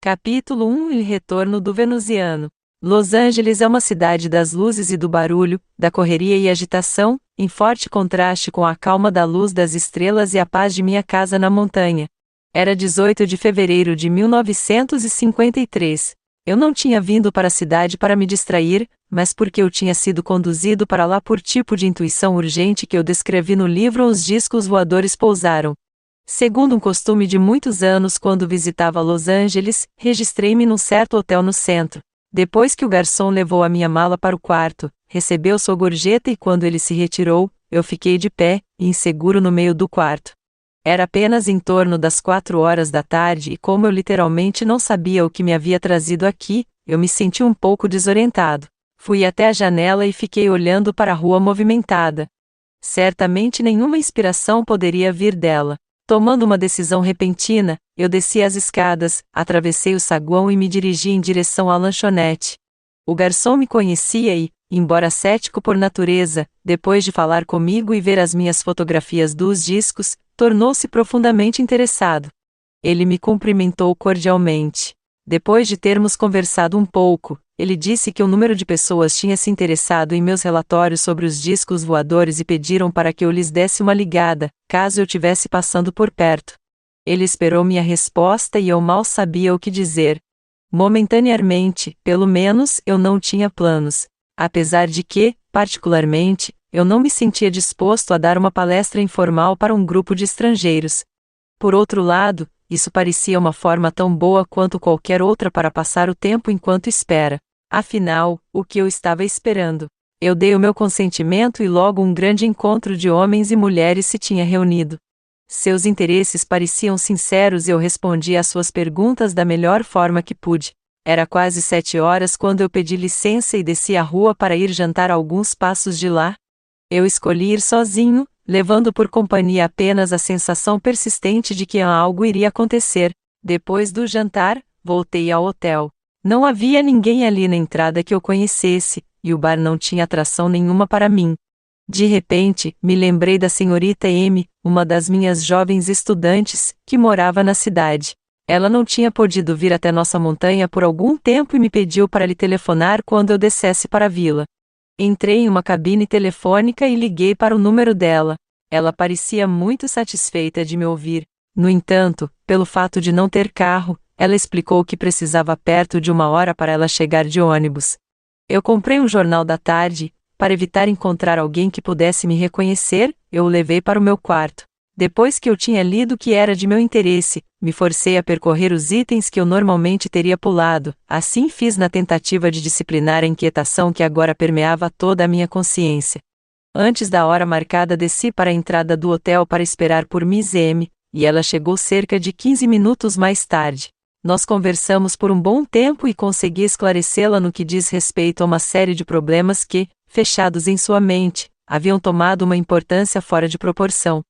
Capítulo 1 E retorno do venusiano. Los Angeles é uma cidade das luzes e do barulho, da correria e agitação, em forte contraste com a calma da luz das estrelas e a paz de minha casa na montanha. Era 18 de fevereiro de 1953. Eu não tinha vindo para a cidade para me distrair, mas porque eu tinha sido conduzido para lá por tipo de intuição urgente que eu descrevi no livro Os Discos Voadores Pousaram. Segundo um costume de muitos anos quando visitava Los Angeles, registrei-me num certo hotel no centro. Depois que o garçom levou a minha mala para o quarto, recebeu sua gorjeta e quando ele se retirou, eu fiquei de pé, inseguro no meio do quarto. Era apenas em torno das 4 horas da tarde e como eu literalmente não sabia o que me havia trazido aqui, eu me senti um pouco desorientado. Fui até a janela e fiquei olhando para a rua movimentada. Certamente nenhuma inspiração poderia vir dela. Tomando uma decisão repentina, eu desci as escadas, atravessei o saguão e me dirigi em direção à lanchonete. O garçom me conhecia e, embora cético por natureza, depois de falar comigo e ver as minhas fotografias dos discos, tornou-se profundamente interessado. Ele me cumprimentou cordialmente. Depois de termos conversado um pouco, ele disse que um número de pessoas tinha se interessado em meus relatórios sobre os discos voadores e pediram para que eu lhes desse uma ligada, caso eu tivesse passando por perto. Ele esperou minha resposta e eu mal sabia o que dizer. Momentaneamente, pelo menos, eu não tinha planos. Apesar de que, particularmente, eu não me sentia disposto a dar uma palestra informal para um grupo de estrangeiros. Por outro lado, isso parecia uma forma tão boa quanto qualquer outra para passar o tempo enquanto espera. Afinal, o que eu estava esperando? Eu dei o meu consentimento e logo um grande encontro de homens e mulheres se tinha reunido. Seus interesses pareciam sinceros e eu respondi às suas perguntas da melhor forma que pude. Era quase 7 horas quando eu pedi licença e desci a rua para ir jantar a alguns passos de lá. Eu escolhi ir sozinho, levando por companhia apenas a sensação persistente de que algo iria acontecer. Depois do jantar, voltei ao hotel. Não havia ninguém ali na entrada que eu conhecesse, e o bar não tinha atração nenhuma para mim. De repente, me lembrei da senhorita M, uma das minhas jovens estudantes, que morava na cidade. Ela não tinha podido vir até nossa montanha por algum tempo e me pediu para lhe telefonar quando eu descesse para a vila. Entrei em uma cabine telefônica e liguei para o número dela. Ela parecia muito satisfeita de me ouvir. No entanto, pelo fato de não ter carro, ela explicou que precisava perto de 1 hora para ela chegar de ônibus. Eu comprei um jornal da tarde. Para evitar encontrar alguém que pudesse me reconhecer, eu o levei para o meu quarto. Depois que eu tinha lido o que era de meu interesse, me forcei a percorrer os itens que eu normalmente teria pulado. Assim fiz na tentativa de disciplinar a inquietação que agora permeava toda a minha consciência. Antes da hora marcada desci para a entrada do hotel para esperar por Miss M, e ela chegou cerca de 15 minutos mais tarde. Nós conversamos por um bom tempo e consegui esclarecê-la no que diz respeito a uma série de problemas que, fechados em sua mente, haviam tomado uma importância fora de proporção.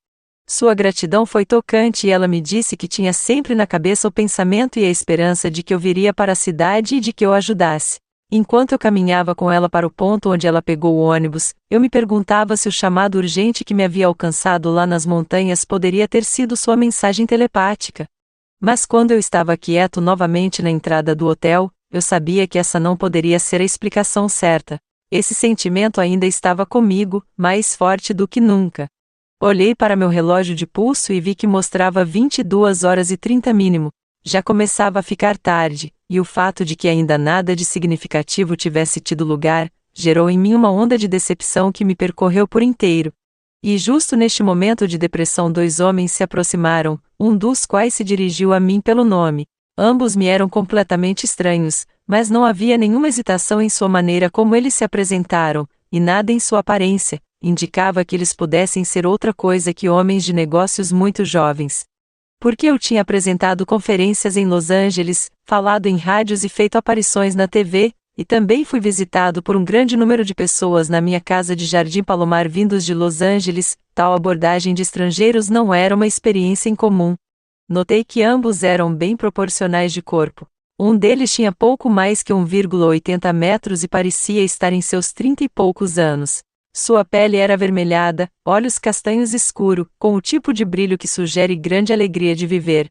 Sua gratidão foi tocante e ela me disse que tinha sempre na cabeça o pensamento e a esperança de que eu viria para a cidade e de que eu ajudasse. Enquanto eu caminhava com ela para o ponto onde ela pegou o ônibus, eu me perguntava se o chamado urgente que me havia alcançado lá nas montanhas poderia ter sido sua mensagem telepática. Mas quando eu estava quieto novamente na entrada do hotel, eu sabia que essa não poderia ser a explicação certa. Esse sentimento ainda estava comigo, mais forte do que nunca. Olhei para meu relógio de pulso e vi que mostrava 22h30 mínimo. Já começava a ficar tarde, e o fato de que ainda nada de significativo tivesse tido lugar, gerou em mim uma onda de decepção que me percorreu por inteiro. E justo neste momento de depressão 2 homens se aproximaram, um dos quais se dirigiu a mim pelo nome. Ambos me eram completamente estranhos, mas não havia nenhuma hesitação em sua maneira como eles se apresentaram, e nada em sua aparência indicava que eles pudessem ser outra coisa que homens de negócios muito jovens. Porque eu tinha apresentado conferências em Los Angeles, falado em rádios e feito aparições na TV, e também fui visitado por um grande número de pessoas na minha casa de Jardim Palomar vindos de Los Angeles, tal abordagem de estrangeiros não era uma experiência incomum. Notei que ambos eram bem proporcionais de corpo. Um deles tinha pouco mais que 1,80 metros e parecia estar em seus 30 e poucos anos. Sua pele era avermelhada, olhos castanhos escuro, com o tipo de brilho que sugere grande alegria de viver.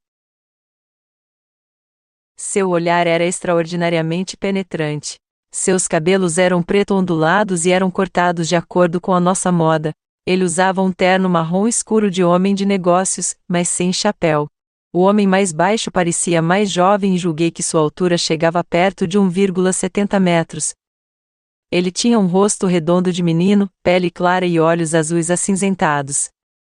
Seu olhar era extraordinariamente penetrante. Seus cabelos eram preto ondulados e eram cortados de acordo com a nossa moda. Ele usava um terno marrom escuro de homem de negócios, mas sem chapéu. O homem mais baixo parecia mais jovem e julguei que sua altura chegava perto de 1,70 metros. Ele tinha um rosto redondo de menino, pele clara e olhos azuis acinzentados.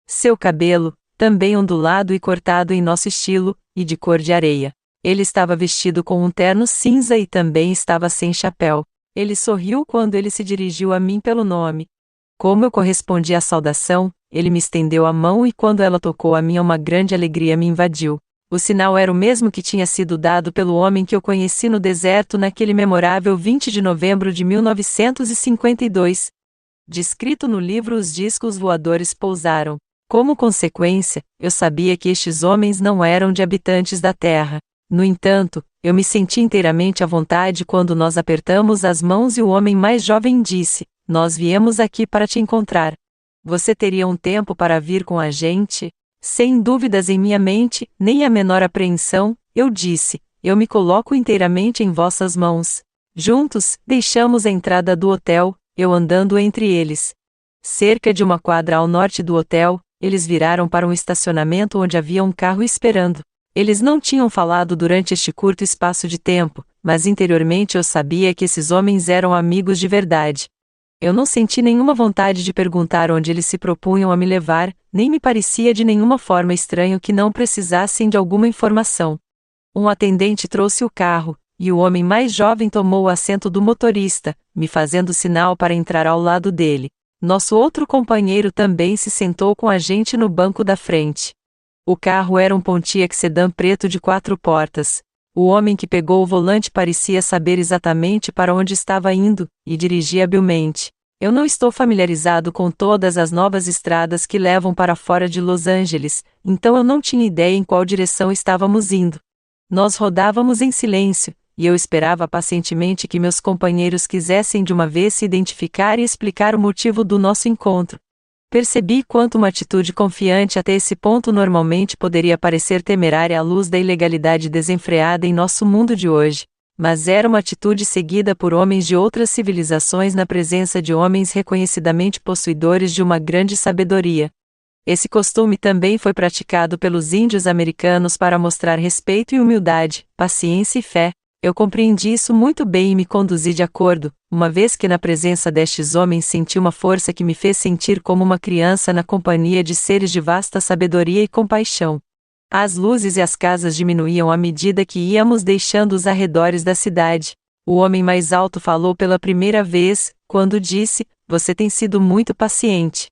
Seu cabelo, também ondulado e cortado em nosso estilo, e de cor de areia. Ele estava vestido com um terno cinza e também estava sem chapéu. Ele sorriu quando ele se dirigiu a mim pelo nome. Como eu correspondi à saudação, ele me estendeu a mão e quando ela tocou a minha uma grande alegria me invadiu. O sinal era o mesmo que tinha sido dado pelo homem que eu conheci no deserto naquele memorável 20 de novembro de 1952. Descrito no livro Os discos voadores pousaram. Como consequência, eu sabia que estes homens não eram de habitantes da Terra. No entanto, eu me senti inteiramente à vontade quando nós apertamos as mãos e o homem mais jovem disse: "Nós viemos aqui para te encontrar. Você teria um tempo para vir com a gente?" Sem dúvidas em minha mente, nem a menor apreensão, eu disse: "Eu me coloco inteiramente em vossas mãos." Juntos, deixamos a entrada do hotel, eu andando entre eles. Cerca de uma quadra ao norte do hotel, eles viraram para um estacionamento onde havia um carro esperando. Eles não tinham falado durante este curto espaço de tempo, mas interiormente eu sabia que esses homens eram amigos de verdade. Eu não senti nenhuma vontade de perguntar onde eles se propunham a me levar, nem me parecia de nenhuma forma estranho que não precisassem de alguma informação. Um atendente trouxe o carro, e o homem mais jovem tomou o assento do motorista, me fazendo sinal para entrar ao lado dele. Nosso outro companheiro também se sentou com a gente no banco da frente. O carro era um Pontiac sedã preto de 4 portas. O homem que pegou o volante parecia saber exatamente para onde estava indo, e dirigia habilmente. Eu não estou familiarizado com todas as novas estradas que levam para fora de Los Angeles, então eu não tinha ideia em qual direção estávamos indo. Nós rodávamos em silêncio, e eu esperava pacientemente que meus companheiros quisessem de uma vez se identificar e explicar o motivo do nosso encontro. Percebi quanto uma atitude confiante até esse ponto normalmente poderia parecer temerária à luz da ilegalidade desenfreada em nosso mundo de hoje, mas era uma atitude seguida por homens de outras civilizações na presença de homens reconhecidamente possuidores de uma grande sabedoria. Esse costume também foi praticado pelos índios americanos para mostrar respeito e humildade, paciência e fé. Eu compreendi isso muito bem e me conduzi de acordo, uma vez que na presença destes homens senti uma força que me fez sentir como uma criança na companhia de seres de vasta sabedoria e compaixão. As luzes e as casas diminuíam à medida que íamos deixando os arredores da cidade. O homem mais alto falou pela primeira vez, quando disse: "Você tem sido muito paciente.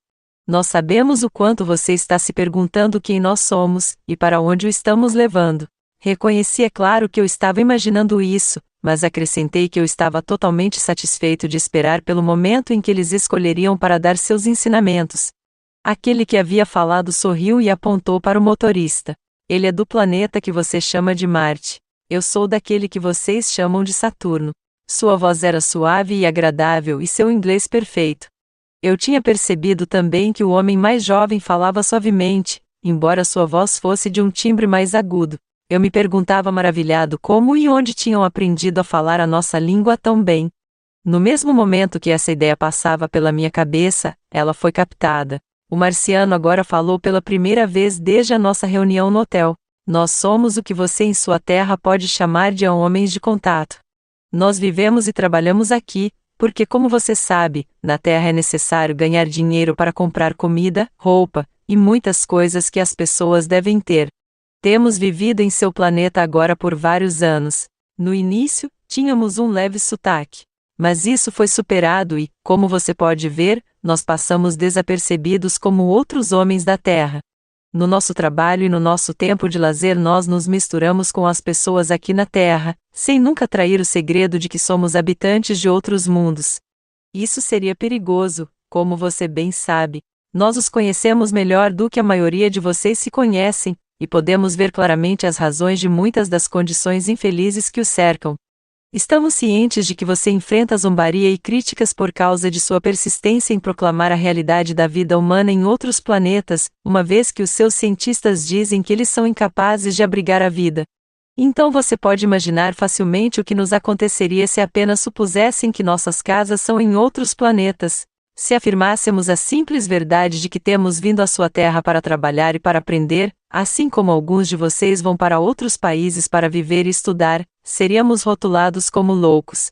Nós sabemos o quanto você está se perguntando quem nós somos, e para onde o estamos levando." Reconheci, é claro, que eu estava imaginando isso, mas acrescentei que eu estava totalmente satisfeito de esperar pelo momento em que eles escolheriam para dar seus ensinamentos. Aquele que havia falado sorriu e apontou para o motorista. "Ele é do planeta que você chama de Marte. Eu sou daquele que vocês chamam de Saturno." Sua voz era suave e agradável e seu inglês perfeito. Eu tinha percebido também que o homem mais jovem falava suavemente, embora sua voz fosse de um timbre mais agudo. Eu me perguntava maravilhado como e onde tinham aprendido a falar a nossa língua tão bem. No mesmo momento que essa ideia passava pela minha cabeça, ela foi captada. O marciano agora falou pela primeira vez desde a nossa reunião no hotel. "Nós somos o que você em sua terra pode chamar de homens de contato. Nós vivemos e trabalhamos aqui, porque como você sabe, na terra é necessário ganhar dinheiro para comprar comida, roupa, e muitas coisas que as pessoas devem ter. Temos vivido em seu planeta agora por vários anos. No início, tínhamos um leve sotaque. Mas isso foi superado e, como você pode ver, nós passamos desapercebidos como outros homens da Terra. No nosso trabalho e no nosso tempo de lazer nós nos misturamos com as pessoas aqui na Terra, sem nunca trair o segredo de que somos habitantes de outros mundos. Isso seria perigoso, como você bem sabe. Nós os conhecemos melhor do que a maioria de vocês se conhecem, e podemos ver claramente as razões de muitas das condições infelizes que o cercam. Estamos cientes de que você enfrenta zombaria e críticas por causa de sua persistência em proclamar a realidade da vida humana em outros planetas, uma vez que os seus cientistas dizem que eles são incapazes de abrigar a vida. Então você pode imaginar facilmente o que nos aconteceria se apenas supusessem que nossas casas são em outros planetas. Se afirmássemos a simples verdade de que temos vindo à sua terra para trabalhar e para aprender, assim como alguns de vocês vão para outros países para viver e estudar, seríamos rotulados como loucos.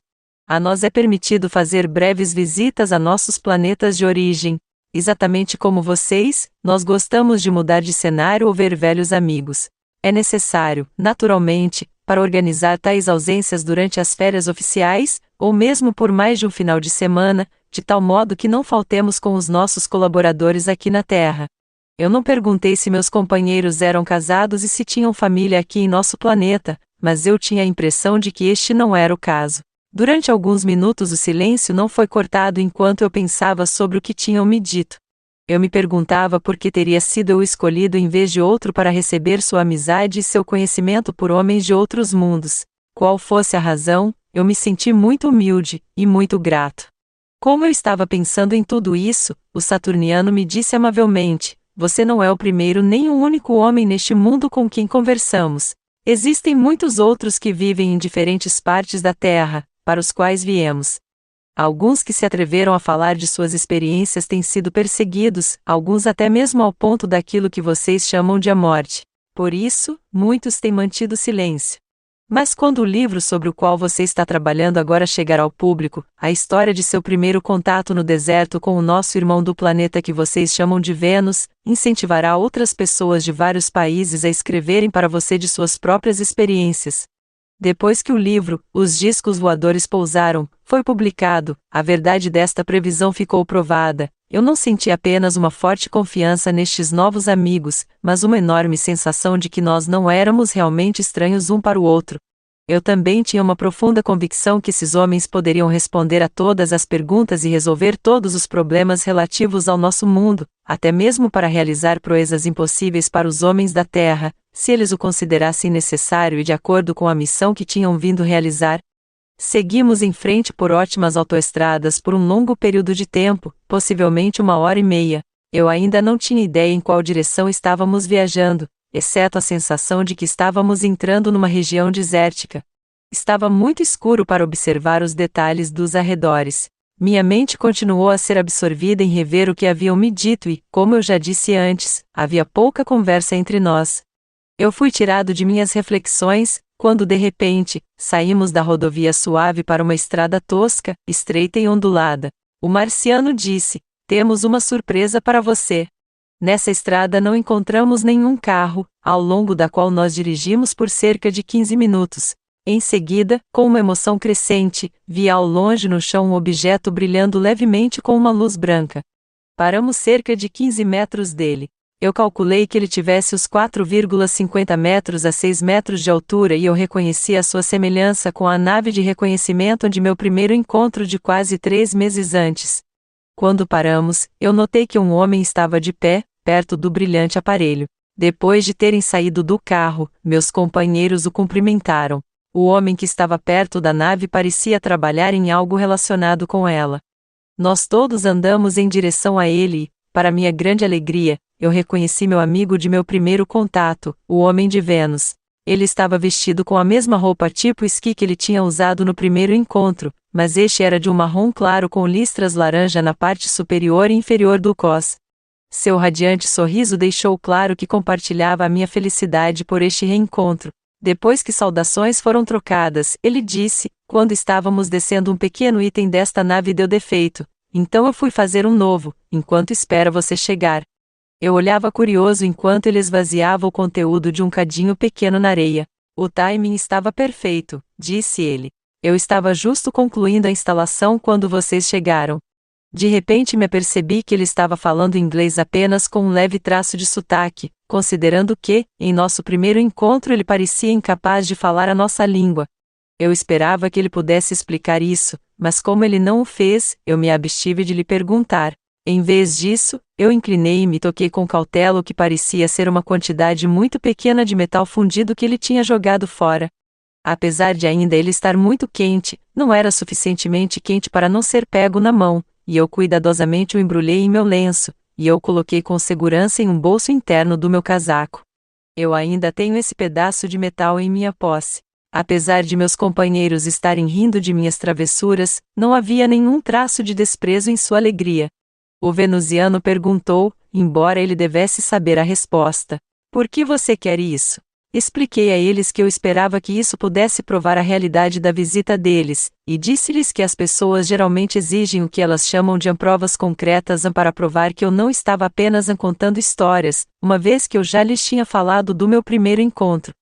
A nós é permitido fazer breves visitas a nossos planetas de origem. Exatamente como vocês, nós gostamos de mudar de cenário ou ver velhos amigos. É necessário, naturalmente, para organizar tais ausências durante as férias oficiais, ou mesmo por mais de um final de semana, de tal modo que não faltemos com os nossos colaboradores aqui na Terra. Eu não perguntei se meus companheiros eram casados e se tinham família aqui em nosso planeta, mas eu tinha a impressão de que este não era o caso. Durante alguns minutos o silêncio não foi cortado enquanto eu pensava sobre o que tinham me dito. Eu me perguntava por que teria sido eu escolhido em vez de outro para receber sua amizade e seu conhecimento por homens de outros mundos. Qual fosse a razão, eu me senti muito humilde, e muito grato. Como eu estava pensando em tudo isso, o saturniano me disse amavelmente: você não é o primeiro nem o único homem neste mundo com quem conversamos. Existem muitos outros que vivem em diferentes partes da Terra, para os quais viemos. Alguns que se atreveram a falar de suas experiências têm sido perseguidos, alguns até mesmo ao ponto daquilo que vocês chamam de a morte. Por isso, muitos têm mantido silêncio. Mas quando o livro sobre o qual você está trabalhando agora chegar ao público, a história de seu primeiro contato no deserto com o nosso irmão do planeta que vocês chamam de Vênus, incentivará outras pessoas de vários países a escreverem para você de suas próprias experiências. Depois que o livro, Os Discos Voadores Pousaram, foi publicado, a verdade desta previsão ficou provada. Eu não senti apenas uma forte confiança nestes novos amigos, mas uma enorme sensação de que nós não éramos realmente estranhos um para o outro. Eu também tinha uma profunda convicção que esses homens poderiam responder a todas as perguntas e resolver todos os problemas relativos ao nosso mundo, até mesmo para realizar proezas impossíveis para os homens da Terra, se eles o considerassem necessário e de acordo com a missão que tinham vindo realizar. Seguimos em frente por ótimas autoestradas por um longo período de tempo, possivelmente 1 hora e meia. Eu ainda não tinha ideia em qual direção estávamos viajando, exceto a sensação de que estávamos entrando numa região desértica. Estava muito escuro para observar os detalhes dos arredores. Minha mente continuou a ser absorvida em rever o que haviam me dito e, como eu já disse antes, havia pouca conversa entre nós. Eu fui tirado de minhas reflexões, quando de repente, saímos da rodovia suave para uma estrada tosca, estreita e ondulada. O marciano disse: temos uma surpresa para você. Nessa estrada não encontramos nenhum carro, ao longo da qual nós dirigimos por cerca de 15 minutos. Em seguida, com uma emoção crescente, vi ao longe no chão um objeto brilhando levemente com uma luz branca. Paramos cerca de 15 metros dele. Eu calculei que ele tivesse os 4,50 metros a 6 metros de altura e eu reconheci a sua semelhança com a nave de reconhecimento de meu primeiro encontro de quase 3 meses antes. Quando paramos, eu notei que um homem estava de pé, perto do brilhante aparelho. Depois de terem saído do carro, meus companheiros o cumprimentaram. O homem que estava perto da nave parecia trabalhar em algo relacionado com ela. Nós todos andamos em direção a ele e, para minha grande alegria, eu reconheci meu amigo de meu primeiro contato, o Homem de Vênus. Ele estava vestido com a mesma roupa tipo esqui que ele tinha usado no primeiro encontro, mas este era de um marrom claro com listras laranja na parte superior e inferior do cós. Seu radiante sorriso deixou claro que compartilhava a minha felicidade por este reencontro. Depois que saudações foram trocadas, ele disse: quando estávamos descendo um pequeno item desta nave deu defeito, então eu fui fazer um novo, enquanto espera você chegar. Eu olhava curioso enquanto ele esvaziava o conteúdo de um cadinho pequeno na areia. O timing estava perfeito, disse ele. Eu estava justo concluindo a instalação quando vocês chegaram. De repente me apercebi que ele estava falando inglês apenas com um leve traço de sotaque, considerando que, em nosso primeiro encontro ele parecia incapaz de falar a nossa língua. Eu esperava que ele pudesse explicar isso, mas como ele não o fez, eu me abstive de lhe perguntar. Em vez disso, eu inclinei e me toquei com cautela o que parecia ser uma quantidade muito pequena de metal fundido que ele tinha jogado fora. Apesar de ainda ele estar muito quente, não era suficientemente quente para não ser pego na mão, e eu cuidadosamente o embrulhei em meu lenço, e eu o coloquei com segurança em um bolso interno do meu casaco. Eu ainda tenho esse pedaço de metal em minha posse. Apesar de meus companheiros estarem rindo de minhas travessuras, não havia nenhum traço de desprezo em sua alegria. O venusiano perguntou, embora ele devesse saber a resposta: por que você quer isso? Expliquei a eles que eu esperava que isso pudesse provar a realidade da visita deles, e disse-lhes que as pessoas geralmente exigem o que elas chamam de provas concretas para provar que eu não estava apenas contando histórias, uma vez que eu já lhes tinha falado do meu primeiro encontro.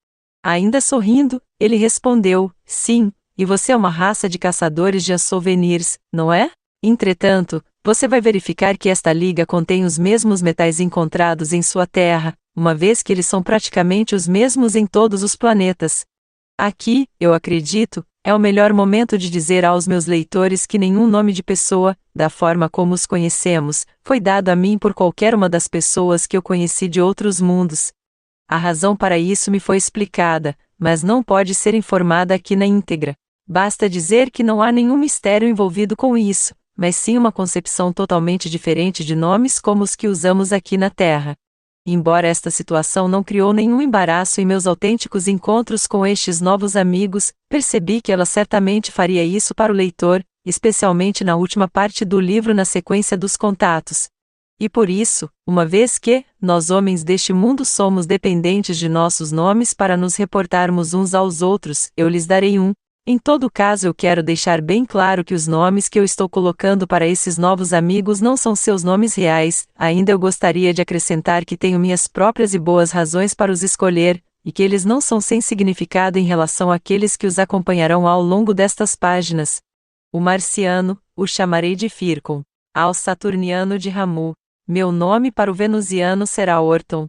Ainda sorrindo, ele respondeu: sim, e você é uma raça de caçadores de souvenirs, não é? Entretanto, você vai verificar que esta liga contém os mesmos metais encontrados em sua terra, uma vez que eles são praticamente os mesmos em todos os planetas. Aqui, eu acredito, é o melhor momento de dizer aos meus leitores que nenhum nome de pessoa, da forma como os conhecemos, foi dado a mim por qualquer uma das pessoas que eu conheci de outros mundos. A razão para isso me foi explicada, mas não pode ser informada aqui na íntegra. Basta dizer que não há nenhum mistério envolvido com isso, mas sim uma concepção totalmente diferente de nomes como os que usamos aqui na Terra. Embora esta situação não criou nenhum embaraço em meus autênticos encontros com estes novos amigos, percebi que ela certamente faria isso para o leitor, especialmente na última parte do livro na sequência dos contatos. E por isso, uma vez que, nós homens deste mundo somos dependentes de nossos nomes para nos reportarmos uns aos outros, eu lhes darei um. Em todo caso, eu quero deixar bem claro que os nomes que eu estou colocando para esses novos amigos não são seus nomes reais. Ainda eu gostaria de acrescentar que tenho minhas próprias e boas razões para os escolher, e que eles não são sem significado em relação àqueles que os acompanharão ao longo destas páginas. O marciano, o chamarei de Fircon. Ao saturniano de Ramu. Meu nome para o venusiano será Orton.